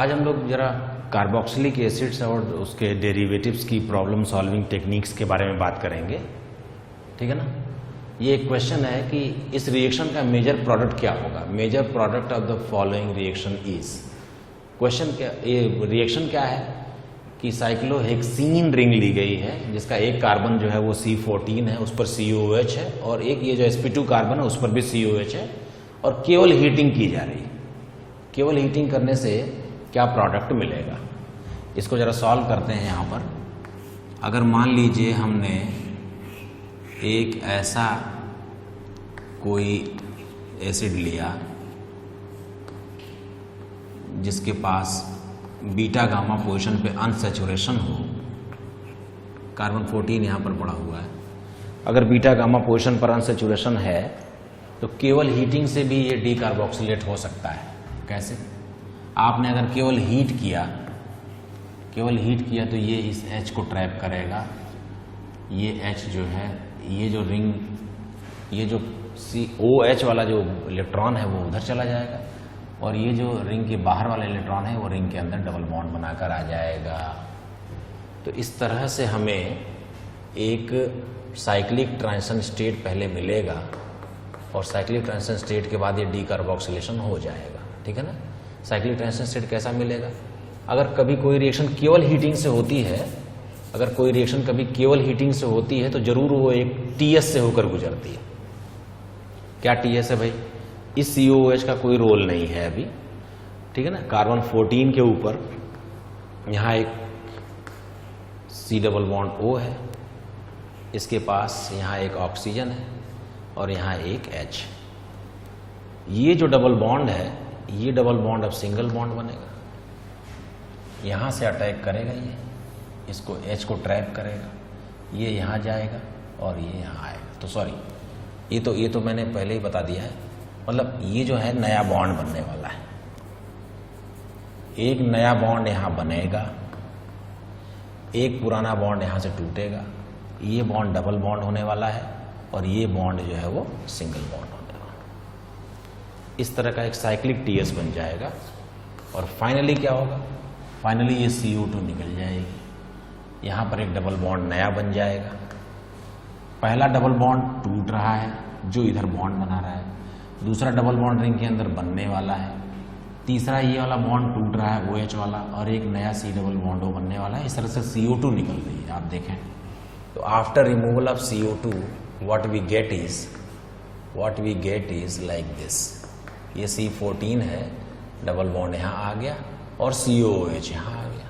आज हम लोग जरा कार्बोक्सिलिक एसिड्स और उसके डेरिवेटिव्स की प्रॉब्लम सॉल्विंग टेक्निक्स के बारे में बात करेंगे, ठीक है ना। ये एक क्वेश्चन है कि इस रिएक्शन का मेजर प्रोडक्ट क्या होगा। Major product of the following reaction is, question क्या, ये रिएक्शन क्या है कि साइक्लोहेक्सीन रिंग ली गई है जिसका एक कार्बन जो है वो C14 है, उस पर COH है, और एक ये जो sp2 कार्बन है उस पर भी COH है, और केवल हीटिंग की जा रही है। केवल हीटिंग करने से क्या प्रोडक्ट मिलेगा, इसको जरा सॉल्व करते हैं। यहाँ पर अगर मान लीजिए हमने एक ऐसा कोई एसिड लिया जिसके पास बीटा गामा पोजीशन पे अनसैचुरेशन हो, कार्बन 14 यहाँ पर पड़ा हुआ है। अगर बीटा गामा पोजीशन पर अनसैचुरेशन है तो केवल हीटिंग से भी ये डीकार्बोक्सिलेट हो सकता है। कैसे? आपने अगर केवल हीट किया तो ये इस H को ट्रैप करेगा, ये H जो है, ये जो रिंग, ये जो OH वाला जो इलेक्ट्रॉन है वो उधर चला जाएगा, और ये जो रिंग के बाहर वाला इलेक्ट्रॉन है वो रिंग के अंदर डबल बॉन्ड बनाकर आ जाएगा। तो इस तरह से हमें एक साइक्लिक ट्रांजिशन स्टेट पहले मिलेगा, और साइक्लिक ट्रांजिशन स्टेट के बाद ये डीकार्बोक्सिलेशन हो जाएगा, ठीक है ना। साइक्लिक ट्रांजिशन स्टेट कैसा मिलेगा? अगर कभी कोई रिएक्शन केवल हीटिंग से होती है, अगर कोई रिएक्शन कभी केवल हीटिंग से होती है तो जरूर वो एक TS से होकर गुजरती है। क्या TS है भाई? इस COOH का कोई रोल नहीं है अभी, ठीक है ना। कार्बन 14 के ऊपर यहाँ एक C डबल बॉन्ड O है, इसके पास यहाँ एक ऑक्सीजन है और यहाँ एक H। ये जो डबल बॉन्ड है, ये डबल बॉन्ड अब सिंगल बॉन्ड बनेगा, यहाँ से अटैक करेगा, ये इसको H को ट्रैप करेगा, ये यहाँ जाएगा और ये यहाँ आएगा। तो सॉरी, ये तो मैंने पहले ही बता दिया है, मतलब ये जो है नया बॉन्ड बनने वाला है। एक नया बॉन्ड यहाँ बनेगा, एक पुराना बॉन्ड यहाँ से टूटेगा, ये बॉन्ड डबल बॉन्ड होने वाला है, और ये बॉन्ड जो है वो सिंगल बॉन्ड होने वाला है। इस तरह का एक साइक्लिक TS बन जाएगा, और फाइनली क्या होगा? फाइनली ये CO2 निकल जाएगी, यहाँ पर एक डबल बॉन्ड नया बन जाएगा। पहला डबल बॉन्ड टूट रहा है जो इधर बॉन्ड बना रहा है, दूसरा डबल बॉन्ड रिंग के अंदर बनने वाला है, तीसरा ये वाला बॉन्ड टूट रहा है OH वाला, और एक नया C डबल बॉन्ड O बनने वाला है। इस तरह से CO2 निकल रही है, आप देखें। तो after removal of CO2 what we get is like this। ये C14 है, डबल बॉन्ड यहाँ आ गया, और COOH यहाँ आ गया।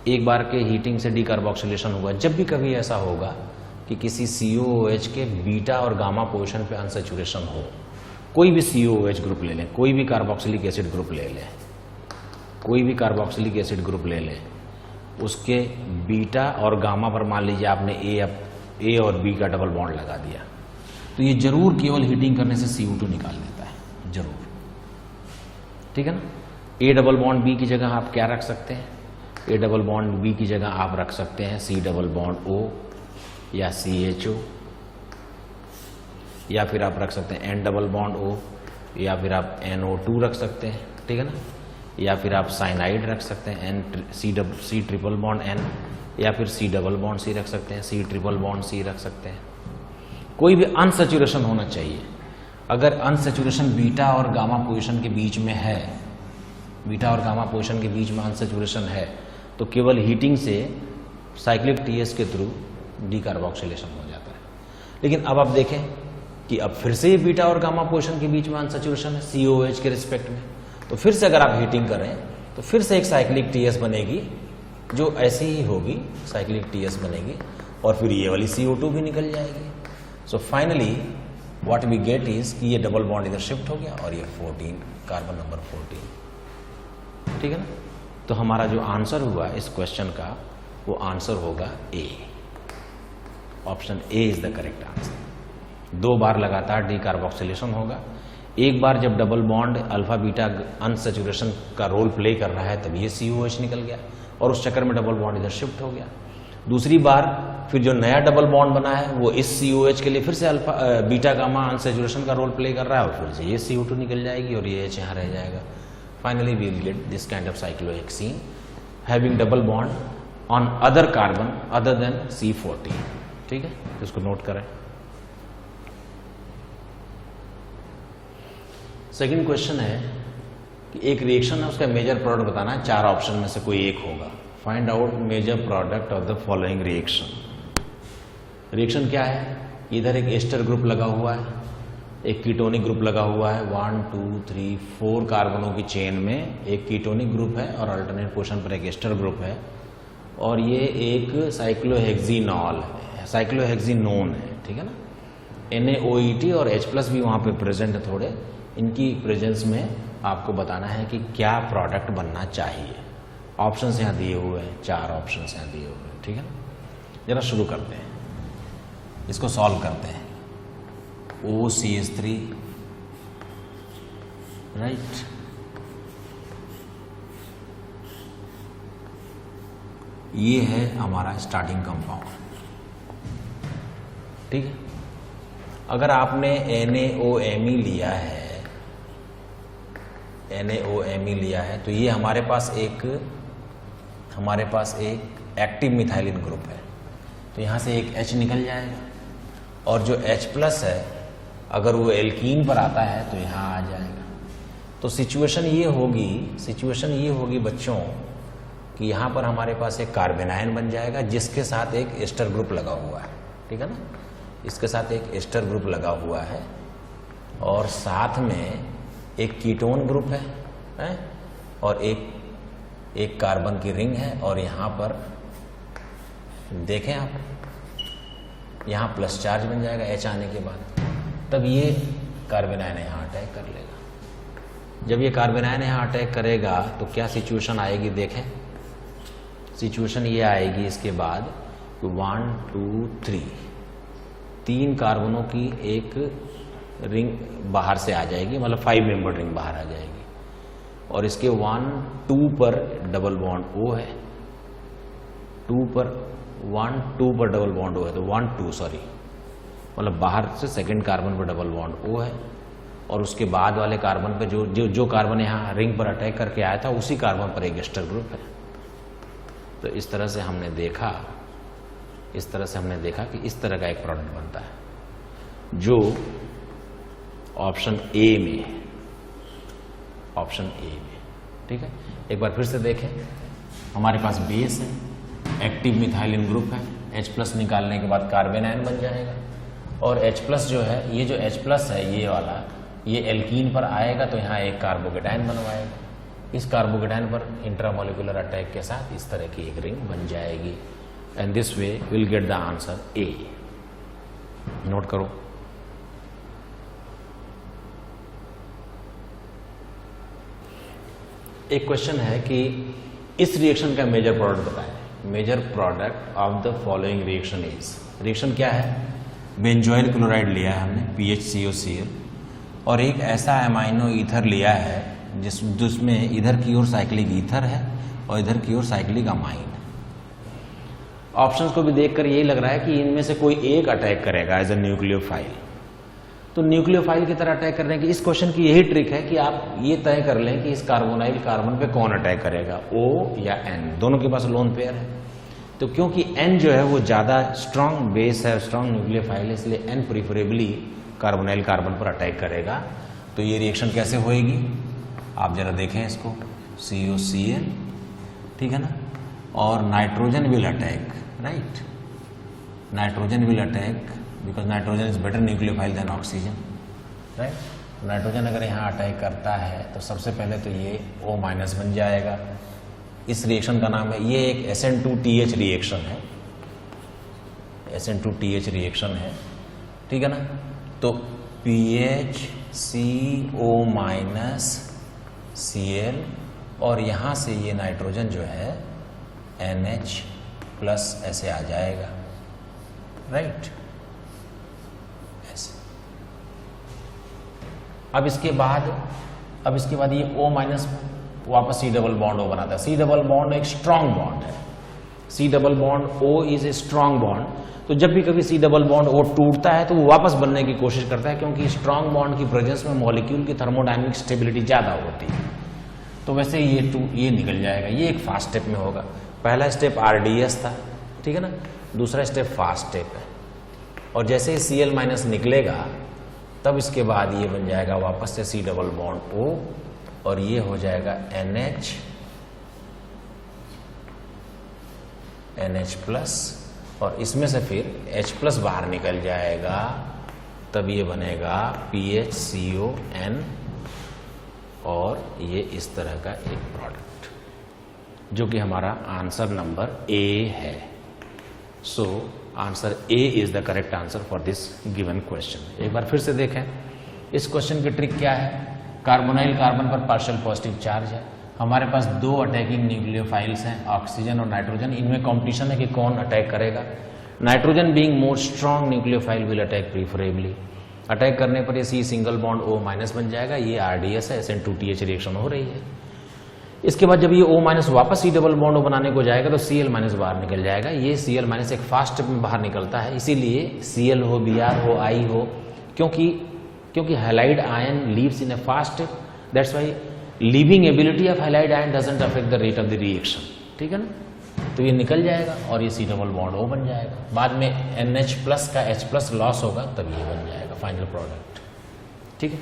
एक बार के हीटिंग से डीकार्बोक्सिलेशन हुआ। जब भी कभी ऐसा होगा कि किसी COOH के बीटा और गामा पोजीशन पे अनसैचुरेशन हो, कोई भी COOH ग्रुप ले लें, कोई भी कार्बोक्सिलिक एसिड ग्रुप ले लें, कोई भी कार्बोक्सिलिक एसिड ग्रुप ले लें, उसके बीटा और गामा पर मान लीजिए आपने A और B का डबल बॉन्ड लगा दिया, तो ये जरूर केवल हीटिंग करने से CO2 निकाल देता है, जरूर, ठीक है ना। A डबल बॉन्ड B की जगह आप क्या रख सकते हैं? A डबल बॉन्ड B की जगह आप रख सकते हैं C डबल बॉन्ड O या CHO, या फिर आप रख सकते हैं N डबल बॉन्ड O, या फिर आप NO2 रख सकते हैं, ठीक है ना। या फिर आप साइनाइड रख सकते हैं C ट्रिपल बॉन्ड N, या फिर C डबल बॉन्ड C रख सकते हैं, C ट्रिपल बॉन्ड C रख सकते हैं। कोई भी अनसैचुरेशन होना चाहिए। अगर अनसैचुरेशन बीटा और गामा पोजीशन के बीच में है, बीटा और गामा पोजीशन के बीच में अनसैचुरेशन है, तो केवल हीटिंग से साइक्लिक TS के थ्रू डीकार्बोक्सिलेशन हो जाता है। लेकिन अब आप देखें कि अब फिर से ये बीटा और गामा पोजीशन के बीच में अनसैचुरेशन है COOH के रिस्पेक्ट में, तो फिर से अगर आप हीटिंग करें तो फिर से एक साइक्लिक TS बनेगी, जो ऐसी ही होगी, साइक्लिक TS बनेगी, और फिर ये वाली CO2 भी निकल जाएगी। So finally what we get is कि ये डबल बॉन्ड इधर शिफ्ट हो गया, और ये 14, कार्बन नंबर 14, ठीक है ना। तो हमारा जो आंसर हुआ इस क्वेश्चन का, वो आंसर होगा A। Option A is the correct answer. 2 बार लगातार डीकार्बोक्सिलेशन होगा। एक बार जब double bond alpha beta unsaturation का रोल प्ले कर रहा है तब ये COH निकल गया, और उस चक्कर में डबल बॉन्ड इधर शिफ्ट हो गया। दूसरी बार फिर जो नया डबल बॉन्ड बना है वो इस COH के लिए फिर से अल्फा बीटा गामा अनसैचुरेशन का रोल प्ले कर रहा है और फिर से ये CO2 निकल जाएगी और ये H यहाँ रह जाएगा. Finally we will get this kind of cyclohexene having double bond on other carbon other than C14. ठीक है, तो इसको नोट करें. सेकंड क्वेश्चन है कि एक रिएक्शन है, उसका मेजर प्रोडक्ट बताना है. 4 ऑप्शन में से कोई एक होगा. Find out major product of the following reaction. Reaction क्या है? इधर एक एस्टर ग्रुप लगा हुआ है, एक कीटोनिक ग्रुप लगा हुआ है. 1 2 3 4 कार्बनों की चेन में एक कीटोनिक ग्रुप है और अल्टरनेट पोजीशन पर एक एस्टर ग्रुप है. और ये एक साइक्लोहेक्सिनॉल है, साइक्लोहेक्सिनोन है. ठीक है ना. NaOET और H+ भी वहाँ पे प्रेजेंट है थोड़े. इनकी प्रेजेंस में आपको बताना है कि क्या प्रोडक्ट बनना चाहिए. ऑप्शंस यहाँ दिए हुए हैं, 4 ऑप्शंस यहाँ दिए हुए हैं. ठीक है ना. जरा शुरू करते हैं, इसको सॉल्व करते हैं. OCH3 राइट, ये है हमारा स्टार्टिंग कंपाउंड. ठीक है. अगर आपने NaOMe लिया है, NaOMe लिया है, तो ये हमारे पास एक एक्टिव मिथाइलिन ग्रुप है. तो यहाँ से एक H निकल जाएगा और जो H+ है अगर वो एल्कीन पर आता है तो यहाँ आ जाएगा. तो सिचुएशन ये होगी बच्चों कि यहाँ पर हमारे पास एक कार्बेनायन बन जाएगा जिसके साथ एक एस्टर ग्रुप लगा हुआ है. ठीक है ना. इसके साथ एक एस्टर ग्रुप लगा हुआ है और साथ में एक कीटोन ग्रुप है और एक कार्बन की रिंग है. और यहाँ पर देखें आप, यहाँ प्लस चार्ज बन जाएगा H आने के बाद. तब ये कार्बेनायन यहाँ अटैक कर लेगा. जब ये कार्बेनायन यहाँ अटैक करेगा तो क्या सिचुएशन आएगी देखें. सिचुएशन ये आएगी इसके बाद 1 2 3 कार्बनों की एक रिंग बाहर से आ जाएगी, मतलब 5 मेंबर रिंग बाहर आ जाएगी. और इसके 1 2 पर डबल बॉन्ड O है. 1 2 पर डबल बॉन्ड O है, तो 1 2 सॉरी, मतलब बाहर से सेकंड कार्बन पर डबल बॉन्ड O है. और उसके बाद वाले कार्बन पे जो कार्बन यहाँ रिंग पर अटैक करके आया था उसी कार्बन पर एक एस्टर ग्रुप है. तो इस तरह से हमने देखा कि इस तरह का एक प्रोडक्ट बनता है जो ऑप्शन ए में है. ठीक है. एक बार फिर से देखें, हमारे पास बेस है, एक्टिव मिथाइलिन ग्रुप है. H+ निकालने के बाद कार्बेनायन बन जाएगा. और H+ जो है, ये जो H+ है ये वाला, ये एल्कीन पर आएगा तो यहाँ एक कार्बोकेटायन बनवाएगा. इस कार्बोकेटायन पर इंट्रामोलिकुलर अटैक के साथ इस तरह की एक रिंग बन जाएगी. And this way will get the answer A. Note करो. एक क्वेश्चन है कि इस रिएक्शन का मेजर प्रोडक्ट बताएं. Major product of the following reaction is. Reaction क्या है? बेंजोइल क्लोराइड लिया है हमने PHCOCl और एक ऐसा एमाइनो ईथर लिया है जिसमें इधर की ओर साइक्लिक ईथर है और इधर की ओर साइक्लिक अमाइन. ऑप्शंस को भी देखकर यही लग रहा है कि इनमें से कोई एक अटैक करेगा एज अ न्यूक्लियोफाइल. तो न्यूक्लियोफाइल की तरह अटैक करने की इस क्वेश्चन की यही ट्रिक है कि आप ये तय कर लें कि इस कार्बोनाइल कार्बन पे कौन अटैक करेगा, O या N. दोनों के पास लोन पेयर है. तो क्योंकि N जो है वो ज़्यादा स्ट्रांग बेस है, स्ट्रांग न्यूक्लियोफाइल है, इसलिए N प्रीफरेबली कार्बोनाइल कार्बन पर अटैक करेगा. तो ये रिएक्शन कैसे होएगी आप जरा देखें इसको. COCl, ठीक है ना. और nitrogen will attack, right. Nitrogen will attack because nitrogen is better nucleophile than oxygen, right. Nitrogen अगर यहाँ अटैक करता है तो सबसे पहले तो ये O- बन जाएगा. इस रिएक्शन का नाम है, ये एक SN2TH रिएक्शन है. SN2TH रिएक्शन है, ठीक है ना. तो PHCO-Cl और यहाँ से ये नाइट्रोजन जो है NH+ ऐसे आ जाएगा, राइट. ऐसे. अब इसके बाद ये O- वापस C डबल बॉन्ड O बनाता है. C डबल बॉन्ड एक स्ट्रांग बॉन्ड है. C double bond O is a strong bond. तो जब भी कभी सी डबल बॉन्ड O टूटता है तो वो वापस बनने की कोशिश करता है, क्योंकि स्ट्रांग बॉन्ड की प्रेजेंस में मॉलिक्यूल की थर्मोडायनेमिक स्टेबिलिटी ज्यादा होती है। तो वैसे ये निकल जाएगा। ये एक फास्ट स्टेप में होगा। पहला स्टेप RDS था, ठीक है ना, दूसरा स्टेप फास्ट स्टेप है। और जैसे ही Cl माइनस निकलेगा तब इसके बाद ये बन जाएगा वापस से C डबल बॉन्ड O, और ये हो जाएगा NH प्लस, और इसमें से फिर H प्लस बाहर निकल जाएगा, तब ये बनेगा PHCON, और ये इस तरह का एक प्रोडक्ट, जो कि हमारा आंसर नंबर A है। So answer A is the correct answer for this given question. एक बार फिर से देखें, इस क्वेश्चन की ट्रिक क्या है। कार्बोनाइल कार्बन पर पार्शियल पॉजिटिव चार्ज है, हमारे पास दो अटैकिंग न्यूक्लियोफाइल्स हैं, ऑक्सीजन और नाइट्रोजन। इनमें कंपटीशन है कि कौन अटैक करेगा। Nitrogen being more strong nucleophile will attack preferably. Attack करने पर ये C single bond O minus बन जाएगा, ये RDS है, SN2TH रिएक्शन हो रही है। इसके बाद जब ये O माइनस वापस C डबल बॉन्ड O बनाने को जाएगा तो Cl माइनस बाहर निकल जाएगा। ये Cl माइनस एक फास्ट स्टेप में बाहर निकलता है, इसीलिए Cl हो, Br हो, I हो, क्योंकि halide ion leaves in A fast step, that's why leaving ability of halide ion doesn't affect the rate of the reaction, ठीक है ना। तो ये निकल जाएगा और ये C डबल बॉन्ड O बन जाएगा। बाद में NH प्लस का H प्लस लॉस होगा, तब ये बन जाएगा फाइनल प्रोडक्ट, ठीक है।